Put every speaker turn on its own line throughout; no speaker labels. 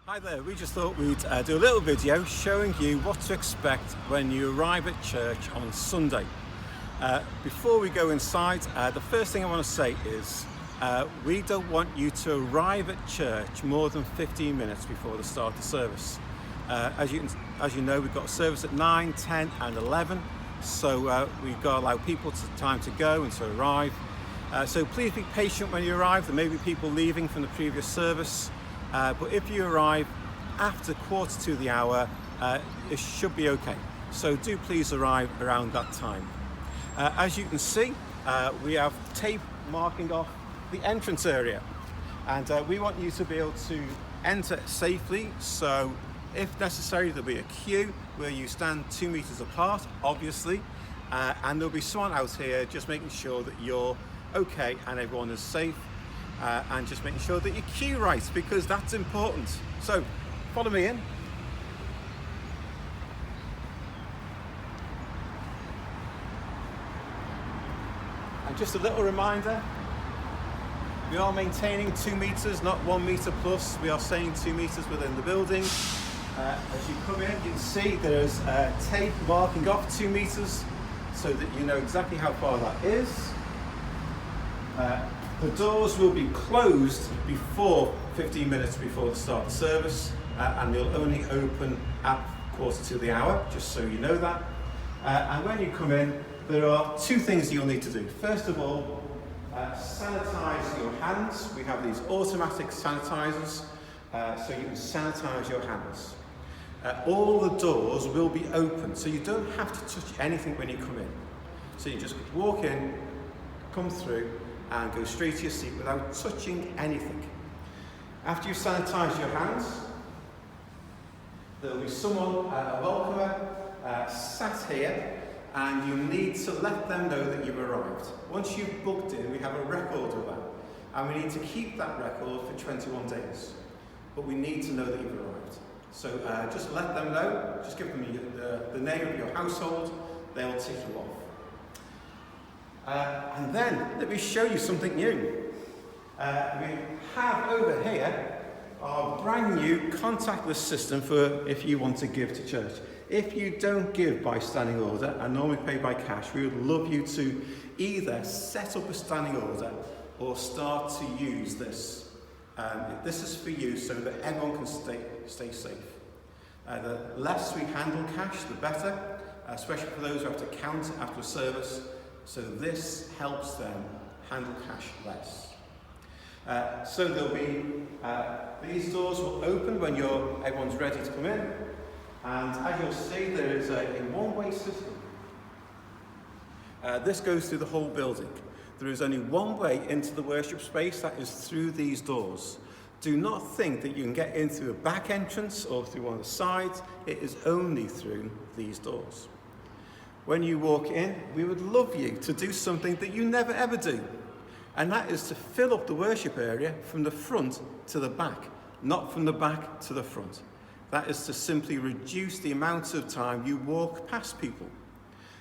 Hi there, we just thought we'd do a little video showing you what to expect when you arrive at church on Sunday. Before we go inside, the first thing I want to say is we don't want you to arrive at church more than 15 minutes before the start of the service. As you know, we've got a service at 9, 10 and 11, so we've got to allow people time to go and to arrive. So please be patient when you arrive. There may be people leaving from the previous service. But if you arrive after 1:45, it should be okay. So do please arrive around that time. As you can see, we have tape marking off the entrance area, and we want you to be able to enter safely. So if necessary, there'll be a queue where you stand 2 meters apart, obviously, and there'll be someone out here just making sure that you're okay and everyone is safe. And just making sure that you queue right, because that's important. So follow me in. And just a little reminder, we are maintaining 2 meters, not 1 meter plus. We are saying 2 meters within the building. As you come in, you can see there's tape marking off 2 meters so that you know exactly how far that is. The doors will be closed before 15 minutes before the start of the service, and they'll only open at 1:45, just so you know that. And when you come in, there are 2 things you'll need to do. First of all, sanitize your hands. We have these automatic sanitizers, so you can sanitize your hands. All the doors will be open, so you don't have to touch anything when you come in. So you just walk in, come through, and go straight to your seat without touching anything. After you've sanitised your hands, there will be someone, a welcomer, sat here, and you need to let them know that you've arrived. Once you've booked in, we have a record of that, and we need to keep that record for 21 days. But we need to know that you've arrived. So just let them know, just give them the name of your household, they'll tick you off. And then, let me show you something new. We have over here our brand new contactless system for if you want to give to church. If you don't give by standing order and normally pay by cash, we would love you to either set up a standing order or start to use this. This is for you so that everyone can stay safe. The less we handle cash, the better, especially for those who have to count after a service. So this helps them handle cash less. So there'll be, these doors will open when everyone's ready to come in. And as you'll see, there is a one-way system. This goes through the whole building. There is only one way into the worship space, that is through these doors. Do not think that you can get in through a back entrance or through one of the sides. It is only through these doors. When you walk in, we would love you to do something that you never ever do, and that is to fill up the worship area from the front to the back, not from the back to the front. That is to simply reduce the amount of time you walk past people.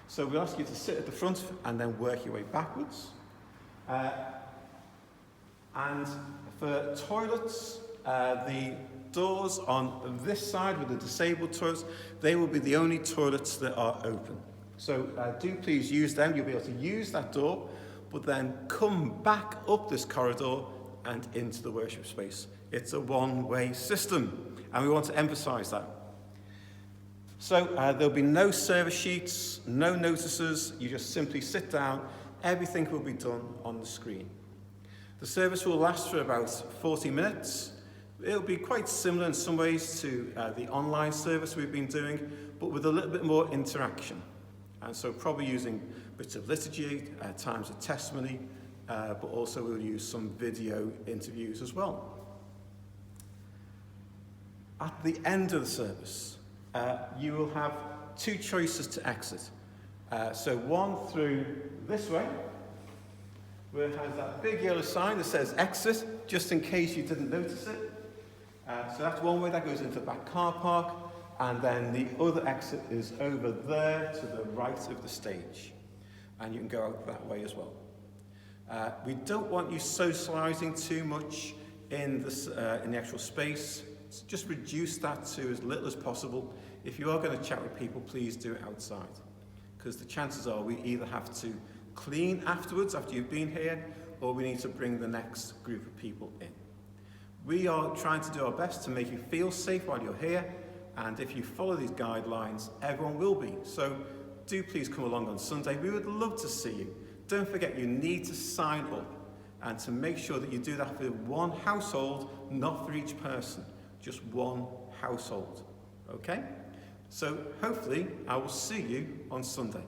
So we ask you to sit at the front and then work your way backwards. And for toilets, the doors on this side with the disabled toilets, they will be the only toilets that are open. So do please use them. You'll be able to use that door, but then come back up this corridor and into the worship space. It's a one-way system, and we want to emphasize that. So there'll be no service sheets, no notices. You just simply sit down. Everything will be done on the screen. The service will last for about 40 minutes. It'll be quite similar in some ways to the online service we've been doing, but with a little bit more interaction. And so probably using bits of liturgy, times of testimony, but also we'll use some video interviews as well. At the end of the service, you will have 2 choices to exit. So one through this way, where it has that big yellow sign that says exit, just in case you didn't notice it. So that's one way, that goes into the back car park. And then the other exit is over there to the right of the stage. And you can go out that way as well. We don't want you socialising too much in the actual space. just reduce that to as little as possible. If you are going to chat with people, please do it outside, because the chances are we either have to clean afterwards after you've been here, or we need to bring the next group of people in. We are trying to do our best to make you feel safe while you're here, and if you follow these guidelines, everyone will be. So do please come along on Sunday. We would love to see you. Don't forget, you need to sign up, and to make sure that you do that for one household, not for each person, just one household. Okay? So hopefully I will see you on Sunday.